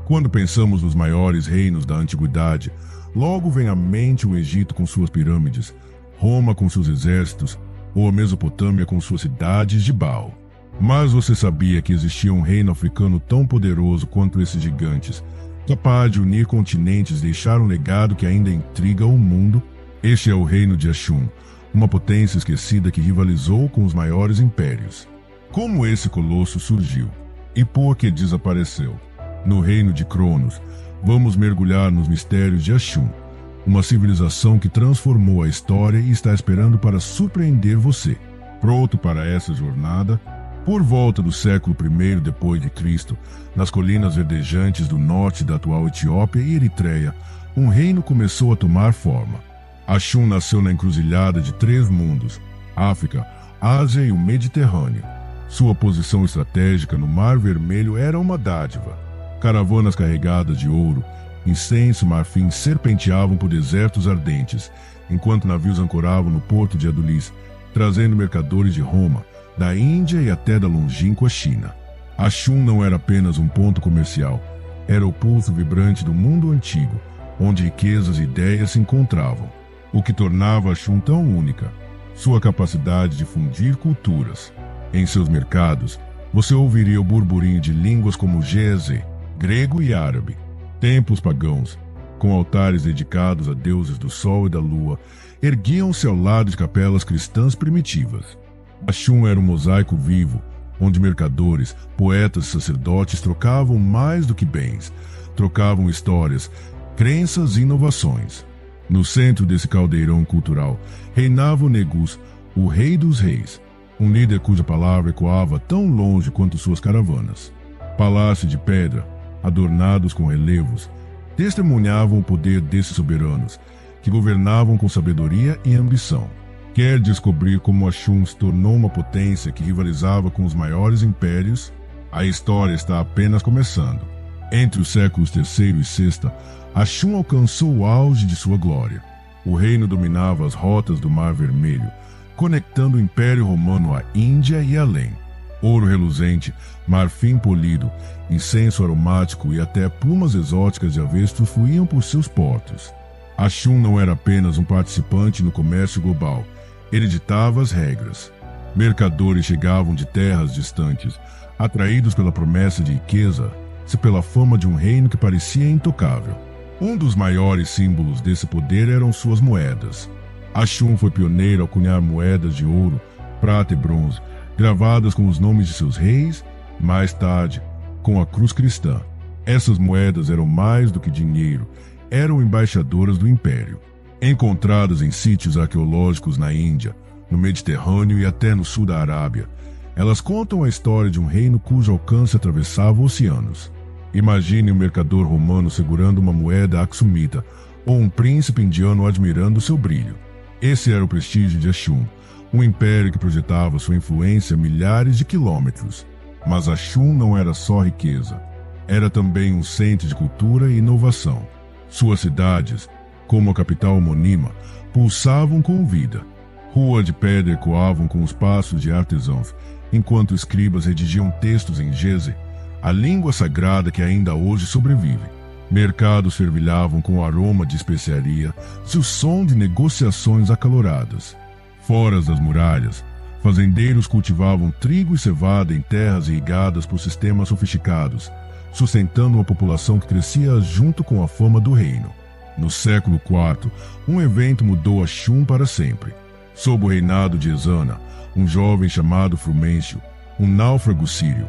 Quando pensamos nos maiores reinos da antiguidade, logo vem à mente o Egito com suas pirâmides, Roma com seus exércitos, ou a Mesopotâmia com suas cidades de Baal. Mas você sabia que existia um reino africano tão poderoso quanto esses gigantes, capaz de unir continentes e deixar um legado que ainda intriga o mundo? Este é o reino de Axum, uma potência esquecida que rivalizou com os maiores impérios. Como esse colosso surgiu? E por que desapareceu? No reino de Cronos, vamos mergulhar nos mistérios de Axum, uma civilização que transformou a história e está esperando para surpreender você. Pronto para essa jornada? Por volta do século I depois de Cristo, nas colinas verdejantes do norte da atual Etiópia e Eritreia, um reino começou a tomar forma. Axum nasceu na encruzilhada de 3 mundos, África, Ásia e o Mediterrâneo. Sua posição estratégica no Mar Vermelho era uma dádiva. Caravanas carregadas de ouro, incenso e marfim serpenteavam por desertos ardentes, enquanto navios ancoravam no porto de Adulis, trazendo mercadores de Roma, da Índia e até da longínqua China. Axum não era apenas um ponto comercial, era o pulso vibrante do mundo antigo, onde riquezas e ideias se encontravam. O que tornava Axum tão única, sua capacidade de fundir culturas. Em seus mercados, você ouviria o burburinho de línguas como Ge'ez, grego e árabe. Templos pagãos, com altares dedicados a deuses do sol e da lua, erguiam-se ao lado de capelas cristãs primitivas. Axum era um mosaico vivo, onde mercadores, poetas e sacerdotes trocavam mais do que bens, trocavam histórias, crenças e inovações. No centro desse caldeirão cultural, reinava o Negus, o rei dos reis, um líder cuja palavra ecoava tão longe quanto suas caravanas. Palácios de pedra, adornados com relevos, testemunhavam o poder desses soberanos, que governavam com sabedoria e ambição. Quer descobrir como Axum se tornou uma potência que rivalizava com os maiores impérios? A história está apenas começando. Entre os séculos III e VI, Axum alcançou o auge de sua glória. O reino dominava as rotas do Mar Vermelho, conectando o Império Romano à Índia e além. Ouro reluzente, marfim polido, incenso aromático e até plumas exóticas de avestruz fluíam por seus portos. Axum não era apenas um participante no comércio global, ele ditava as regras. Mercadores chegavam de terras distantes, atraídos pela promessa de riqueza, se pela fama de um reino que parecia intocável. Um dos maiores símbolos desse poder eram suas moedas. Axum foi pioneiro ao cunhar moedas de ouro, prata e bronze, gravadas com os nomes de seus reis, mais tarde, com a cruz cristã. Essas moedas eram mais do que dinheiro, eram embaixadoras do império. Encontradas em sítios arqueológicos na Índia, no Mediterrâneo e até no sul da Arábia, elas contam a história de um reino cujo alcance atravessava oceanos. Imagine um mercador romano segurando uma moeda axumita, ou um príncipe indiano admirando seu brilho. Esse era o prestígio de Axum, um império que projetava sua influência a milhares de quilômetros. Mas Axum não era só riqueza, era também um centro de cultura e inovação. Suas cidades, como a capital homônima, pulsavam com vida. Ruas de pedra ecoavam com os passos de artesãos, enquanto escribas redigiam textos em Ge'ez, a língua sagrada que ainda hoje sobrevive. Mercados fervilhavam com o aroma de especiaria e o som de negociações acaloradas. Fora das muralhas, fazendeiros cultivavam trigo e cevada em terras irrigadas por sistemas sofisticados, sustentando uma população que crescia junto com a fama do reino. No século IV, um evento mudou Axum para sempre. Sob o reinado de Ezana, um jovem chamado Frumêncio, um náufrago sírio,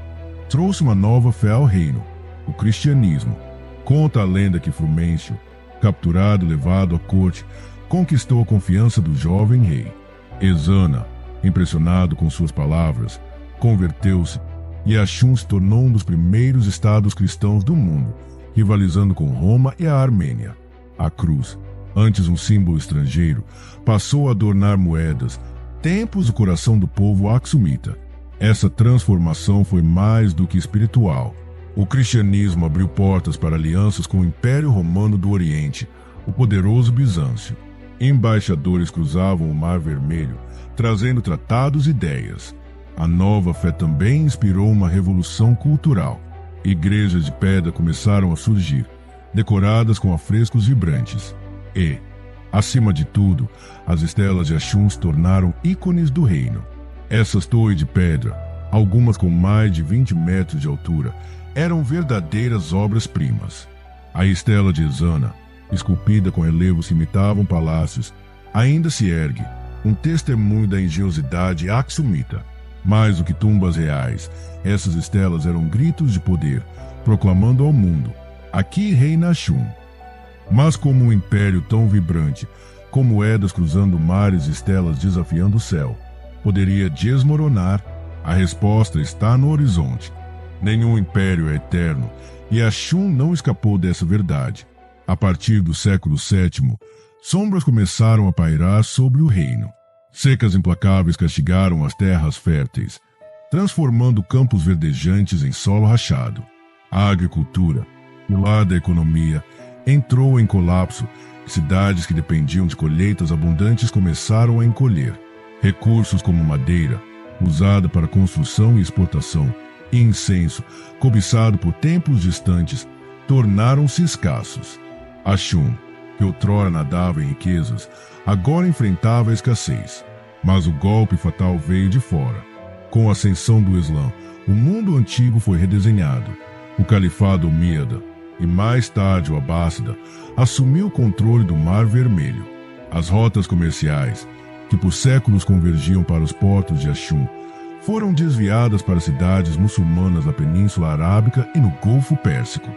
trouxe uma nova fé ao reino, o cristianismo. Conta a lenda que Frumêncio, capturado e levado à corte, conquistou a confiança do jovem rei. Ezana, impressionado com suas palavras, converteu-se e Axum se tornou um dos primeiros estados cristãos do mundo, rivalizando com Roma e a Armênia. A cruz, antes um símbolo estrangeiro, passou a adornar moedas, templos do coração do povo axumita. Essa transformação foi mais do que espiritual. O cristianismo abriu portas para alianças com o Império Romano do Oriente, o poderoso Bizâncio. Embaixadores cruzavam o Mar Vermelho, trazendo tratados e ideias. A nova fé também inspirou uma revolução cultural. Igrejas de pedra começaram a surgir, decoradas com afrescos vibrantes. E, acima de tudo, as estelas de Axum se tornaram ícones do reino. Essas torres de pedra, algumas com mais de 20 metros de altura, eram verdadeiras obras-primas. A estela de Ezana, esculpida com relevos que imitavam palácios, ainda se ergue, um testemunho da engenhosidade axumita. Mais do que tumbas reais, essas estelas eram gritos de poder, proclamando ao mundo: aqui reina Axum. Mas como um império tão vibrante, como moedas cruzando mares e estrelas desafiando o céu, poderia desmoronar? A resposta está no horizonte. Nenhum império é eterno, e Axum não escapou dessa verdade. A partir do século VII, sombras começaram a pairar sobre o reino. Secas implacáveis castigaram as terras férteis, transformando campos verdejantes em solo rachado. A agricultura, pilar da economia, entrou em colapso e cidades que dependiam de colheitas abundantes começaram a encolher. Recursos como madeira, usada para construção e exportação, e incenso, cobiçado por templos distantes, tornaram-se escassos. Axum, que outrora nadava em riquezas, agora enfrentava a escassez. Mas o golpe fatal veio de fora. Com a ascensão do Islã, o mundo antigo foi redesenhado. O califado omíada, e mais tarde o abássida, assumiu o controle do Mar Vermelho. As rotas comerciais, que por séculos convergiam para os portos de Axum, foram desviadas para cidades muçulmanas na Península Arábica e no Golfo Pérsico.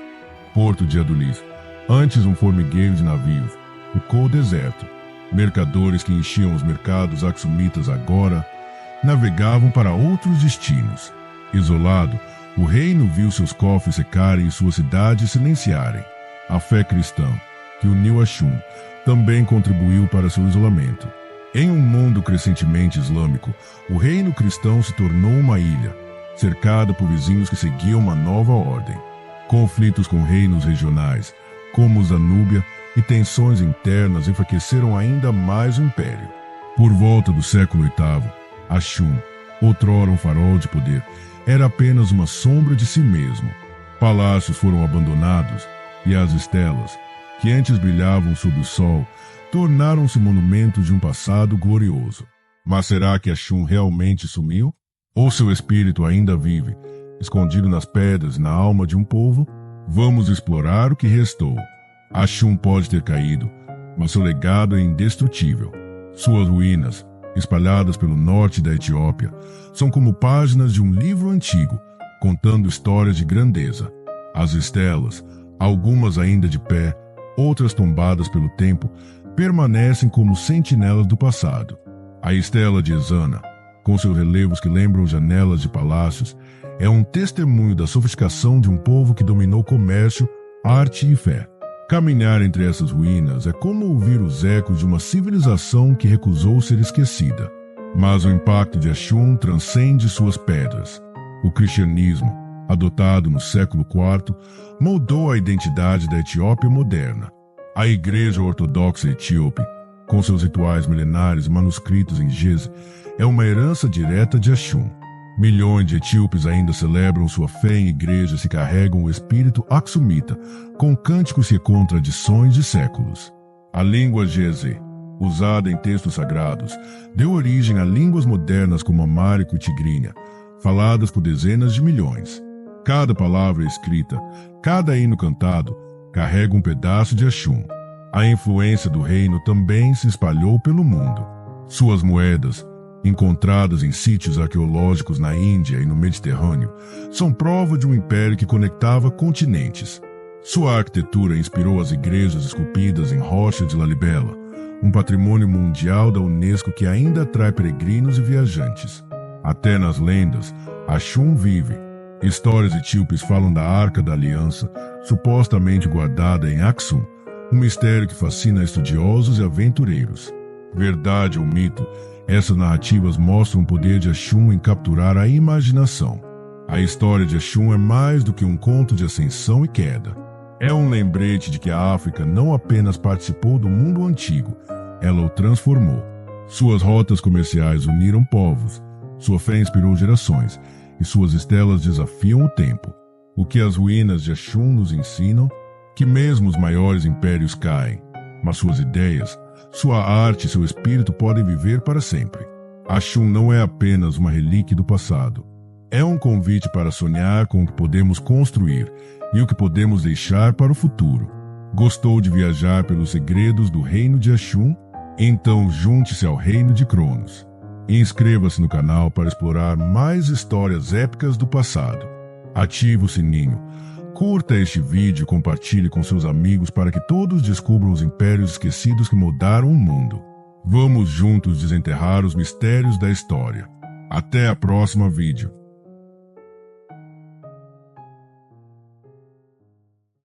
Porto de Adulis, antes um formigueiro de navios, ficou deserto. Mercadores que enchiam os mercados axumitas agora navegavam para outros destinos. Isolado, o reino viu seus cofres secarem e suas cidades silenciarem. A fé cristã, que uniu Axum, também contribuiu para seu isolamento. Em um mundo crescentemente islâmico, o reino cristão se tornou uma ilha, cercada por vizinhos que seguiam uma nova ordem. Conflitos com reinos regionais, como os da Núbia, e tensões internas enfraqueceram ainda mais o império. Por volta do século VIII, Axum, outrora um farol de poder, era apenas uma sombra de si mesmo. Palácios foram abandonados e as estelas, que antes brilhavam sob o sol, tornaram-se monumentos de um passado glorioso. Mas será que Axum realmente sumiu? Ou seu espírito ainda vive, escondido nas pedras e na alma de um povo? Vamos explorar o que restou. Axum pode ter caído, mas seu legado é indestrutível. Suas ruínas, espalhadas pelo norte da Etiópia, são como páginas de um livro antigo, contando histórias de grandeza. As estelas, algumas ainda de pé, outras tombadas pelo tempo, permanecem como sentinelas do passado. A estela de Ezana, com seus relevos que lembram janelas de palácios, é um testemunho da sofisticação de um povo que dominou comércio, arte e fé. Caminhar entre essas ruínas é como ouvir os ecos de uma civilização que recusou ser esquecida. Mas o impacto de Axum transcende suas pedras. O cristianismo, adotado no século IV, moldou a identidade da Etiópia moderna. A Igreja Ortodoxa Etíope, com seus rituais milenares manuscritos em Geze, é uma herança direta de Axum. Milhões de etíopes ainda celebram sua fé em igrejas e carregam o espírito axumita, com cânticos e contradições de séculos. A língua Geze, usada em textos sagrados, deu origem a línguas modernas como amárico e tigrinha, faladas por dezenas de milhões. Cada palavra escrita, cada hino cantado, carrega um pedaço de Axum. A influência do reino também se espalhou pelo mundo. Suas moedas, encontradas em sítios arqueológicos na Índia e no Mediterrâneo, são prova de um império que conectava continentes. Sua arquitetura inspirou as igrejas esculpidas em rocha de Lalibela, um patrimônio mundial da Unesco que ainda atrai peregrinos e viajantes. Até nas lendas, Axum vive. Histórias etíopes falam da Arca da Aliança, supostamente guardada em Axum, um mistério que fascina estudiosos e aventureiros. Verdade ou mito, essas narrativas mostram o poder de Axum em capturar a imaginação. A história de Axum é mais do que um conto de ascensão e queda. É um lembrete de que a África não apenas participou do mundo antigo, ela o transformou. Suas rotas comerciais uniram povos, sua fé inspirou gerações, e suas estelas desafiam o tempo. O que as ruínas de Ashun nos ensinam? Que mesmo os maiores impérios caem, mas suas ideias, sua arte e seu espírito podem viver para sempre. Ashun não é apenas uma relíquia do passado. É um convite para sonhar com o que podemos construir e o que podemos deixar para o futuro. Gostou de viajar pelos segredos do reino de Ashun? Então junte-se ao reino de Cronos. E inscreva-se no canal para explorar mais histórias épicas do passado. Ative o sininho. Curta este vídeo e compartilhe com seus amigos para que todos descubram os impérios esquecidos que mudaram o mundo. Vamos juntos desenterrar os mistérios da história. Até a próxima vídeo.